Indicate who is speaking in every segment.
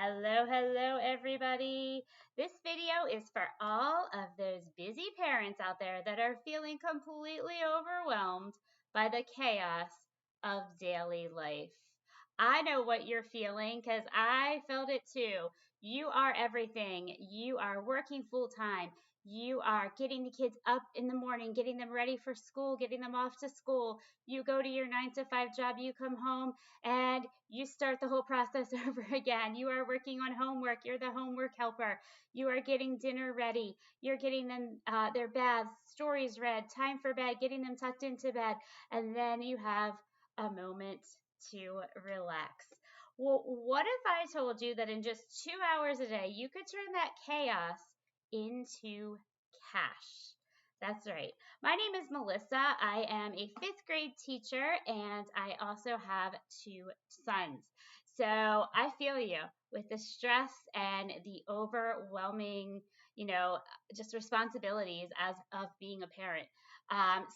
Speaker 1: Hello, everybody. This video is for all of those busy parents out there that are feeling completely overwhelmed by the chaos of daily life. I know what you're feeling because I felt it too. You are everything. You are working full time. You are getting the kids up in the morning, getting them ready for school, getting them off to school. You go to your 9 to 5 job, you come home, and you start the whole process over again. You are working on homework. You're the homework helper. You are getting dinner ready. You're getting them their baths, stories read, time for bed, getting them tucked into bed. And then you have a moment to relax. Well, what if I told you that in just 2 hours a day, you could turn that chaos into cash? That's right. My name is Melissa. I am a fifth grade teacher and I also have two sons. So I feel you with the stress and the overwhelming, just responsibilities as of being a parent.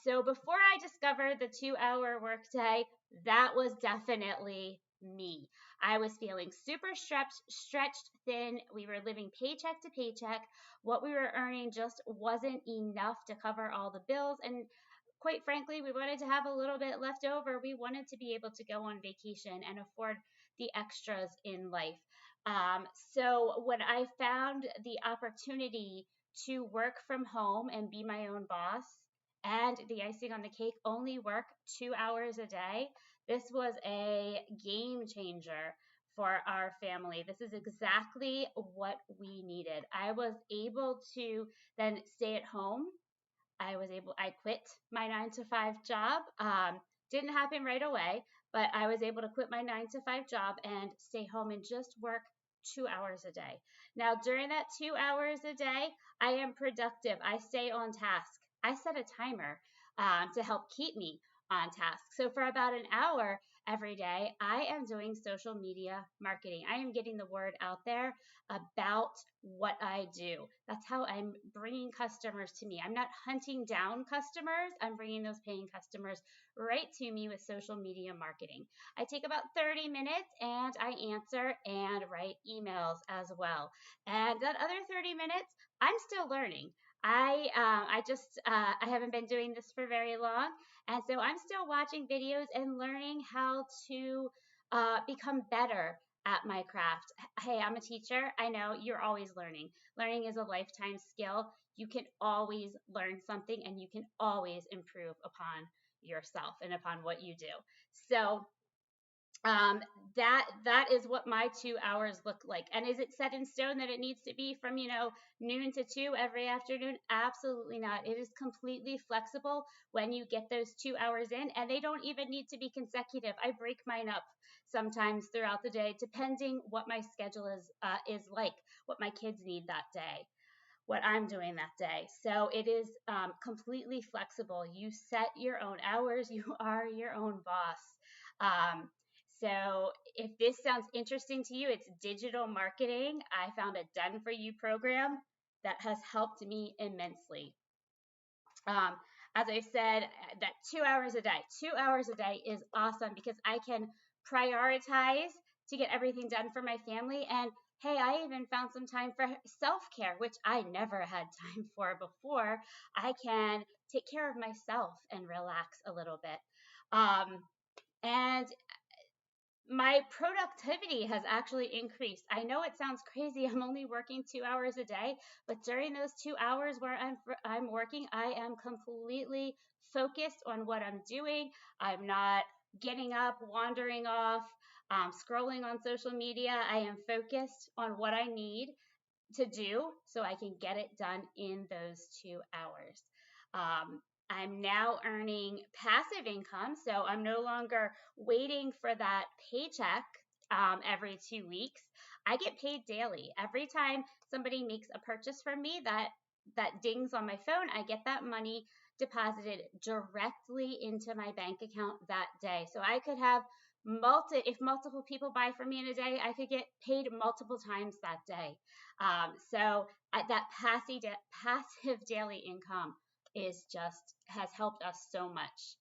Speaker 1: So before I discovered the 2 hour workday, that was definitely me. I was feeling super stretched thin. We were living paycheck to paycheck. What we were earning just wasn't enough to cover all the bills. And quite frankly, we wanted to have a little bit left over. We wanted to be able to go on vacation and afford the extras in life. So when I found the opportunity to work from home and be my own boss, and the icing on the cake, only work 2 hours a day, this was a game changer for our family. This is exactly what we needed. I was able to then stay at home. I quit my 9 to 5 job. Didn't happen right away, but I was able to quit my 9 to 5 job and stay home and just work 2 hours a day. Now, during that 2 hours a day, I am productive. I stay on task. I set a timer to help keep me on task. So for about an hour every day, I am doing social media marketing. I am getting the word out there about what I do. That's how I'm bringing customers to me. I'm not hunting down customers. I'm bringing those paying customers right to me with social media marketing. I take about 30 minutes and I answer and write emails as well. And that other 30 minutes, I'm still learning. I haven't been doing this for very long, and so I'm still watching videos and learning how to become better at my craft. Hey, I'm a teacher. I know you're always learning. Learning is a lifetime skill. You can always learn something and you can always improve upon yourself and upon what you do. So um, that is what my 2 hours look like. And is it set in stone that it needs to be from noon to 2 every afternoon? Absolutely not. It is completely flexible when you get those 2 hours in, and they don't even need to be consecutive. I break mine up sometimes throughout the day, depending what my schedule is like, what my kids need that day, what I'm doing that day. So it is completely flexible. You set your own hours. You are your own boss. Um, so if this sounds interesting to you, it's digital marketing. I found a done for you program that has helped me immensely. Um, as I said, that 2 hours a day, 2 hours a day is awesome because I can prioritize to get everything done for my family. And hey, I even found some time for self care, which I never had time for before. I can take care of myself and relax a little bit. And my productivity has actually increased. I know it sounds crazy. I'm only working 2 hours a day, but during those 2 hours where I'm working, I am completely focused on what I'm doing. I'm not getting up, wandering off, scrolling on social media. I am focused on what I need to do so I can get it done in those 2 hours. Um, I'm now earning passive income, so I'm no longer waiting for that paycheck every 2 weeks. I get paid daily. Every time somebody makes a purchase from me that dings on my phone, I get that money deposited directly into my bank account that day. So I could have if multiple people buy from me in a day, I could get paid multiple times that day. So that passive daily income has helped us so much.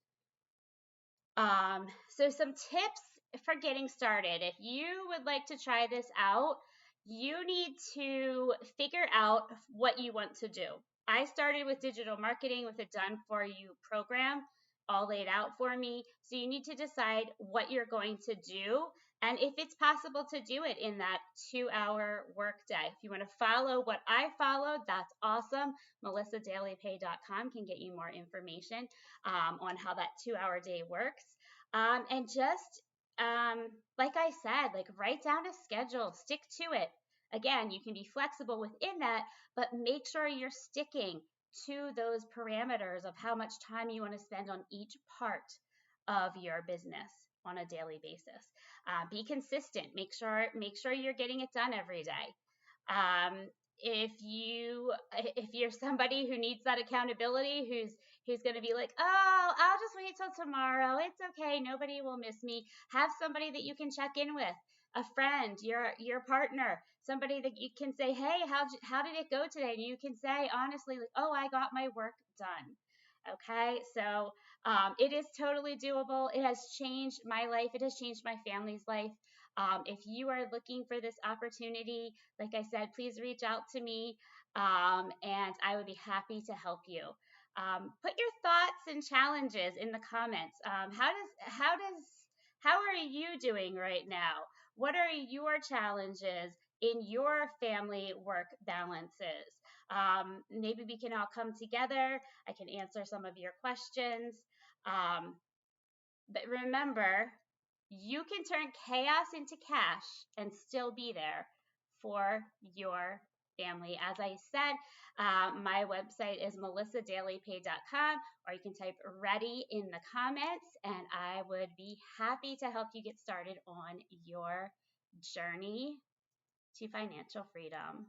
Speaker 1: So some tips for getting started, if you would like to try this out, you need to figure out what you want to do. I started with digital marketing with a done for you program all laid out for me. So you need to decide what you're going to do and if it's possible to do it in that 2-hour workday. If you want to follow what I followed, that's awesome. melissadailypay.com can get you more information on how that 2-hour day works. And just like I said, like write down a schedule, stick to it. Again, you can be flexible within that, but make sure you're sticking to those parameters of how much time you want to spend on each part of your business on a daily basis. Be consistent. Make sure you're getting it done every day. Um, if you're somebody who needs that accountability, who's going to be like, oh, I'll just wait till tomorrow. It's okay. Nobody will miss me. Have somebody that you can check in with, a friend, your partner, somebody that you can say, hey, how did it go today? And you can say honestly, like, oh, I got my work done. Okay, so it is totally doable. It has changed my life. It has changed my family's life. If you are looking for this opportunity, like I said, please reach out to me, and I would be happy to help you. Put your thoughts and challenges in the comments. How are you doing right now? What are your challenges in your family work balances? Maybe we can all come together. I can answer some of your questions. Um, but remember, you can turn chaos into cash and still be there for your family. As I said, my website is melissadailypay.com, or you can type ready in the comments, and I would be happy to help you get started on your journey to financial freedom.